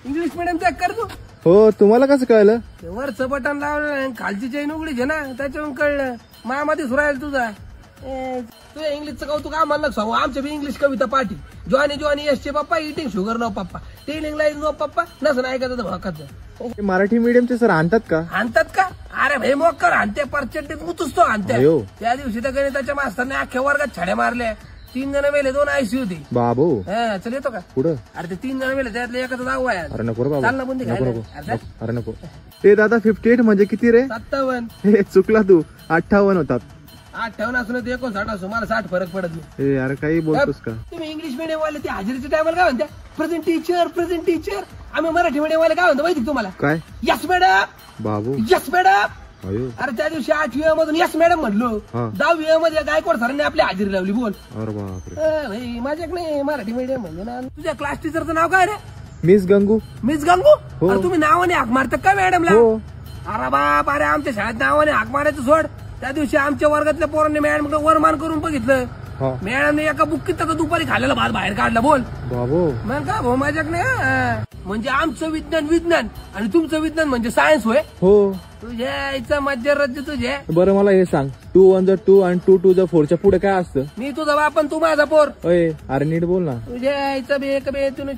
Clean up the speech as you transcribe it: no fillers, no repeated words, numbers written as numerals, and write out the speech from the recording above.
English medium check कर तू. हो, तुम्हाला कसं कळलं? वरचं बटन लावलं, खालची चैन उघडीच आहे ना, त्याच्यावरून कळलं. मामामध्ये सुरायला तुझा तुझ्या इंग्लिशचं कौतुक आम्हाला सांगू. आमच्या बी इंग्लिश कविता पाठी. जॉनी जॉनी यशचे पप्पा, इटिंग शुगर नो पप्पा, टेलिंग लाईज नो पप्पा, नसं ऐकायचं तर भाकाचं. मराठी मीडियमचे सर आणतात का? आणतात का? अरे भाई मोकर आणते, परचेट मुतूच तो आणते. अयो. त्या दिवशी तर गणिताच्या मास्तरने अख्ख्या वर्गात छड्या मारल्या. 3 जण मेले, 2 ICU होती. बाबू चल येतो का पुढं? अरे ते 3 जण मेले, त्यातले एकाचा नाव आहे. अरे नको रे बाबा, चाल ना बुंदी नको खायला. नको, अरे नको. ते दादा 58 म्हणजे किती रे? 57. हे चुकला तू, 58 होतात. 58 असून 59 असो, मला 60 फरक पडत नाही. ए अरे काही बोलतोस का? तुम्ही इंग्लिश मिडियम वाले ते हजेरीच्या टायमाला काय म्हणता? Present teacher, present teacher. आम्ही मराठी मिडियम वाले काय म्हणतो माहिती तुम्हाला? काय? यस मॅडम, बाबू यस मॅडम. अयो. अरे त्या दिवशी 8वी मधून यस मॅडम म्हणलो. हा. 10वी मध्ये गायकवाड सरांनी आपली हजेरी लावली. बोल. अरे बापरे. भाई माझ्याक नाही मराठी मिडियम म्हणजे ना. तुझ्या क्लास टीचरचं नाव काय रे? मिस गंगू. मिस गंगू. हो. अरे तुम्ही नावाने हाक मारता का मॅडमला? हो. अरे बाप, अरे आमच्या शाळेत नावाने हाक मारायचं सोड. त्या दिवशी आमच्या वर्गातल्या पोरांनी मॅडम वरमान करून बघितलं. मॅडमने एका बुक्कीत तर दुपारी खाल्लेला भात बाहेर काढला. बोल. बाबू मग का भाऊ माझ्याक नाही. म्हणजे आमचं विज्ञान विज्ञान आणि तुमचं विज्ञान म्हणजे सायन्स होय. हो. तुझ्या इथं मध्य राज्य तुझे. बरं मला हे सांग, 2 1 2 आणि 2 2 4च्या पुढे काय असतं? मी तुझा बाप आणि तू माझा पोर. अरे नीट बोल ना. तुझ्या इथं बे एक बे तुझे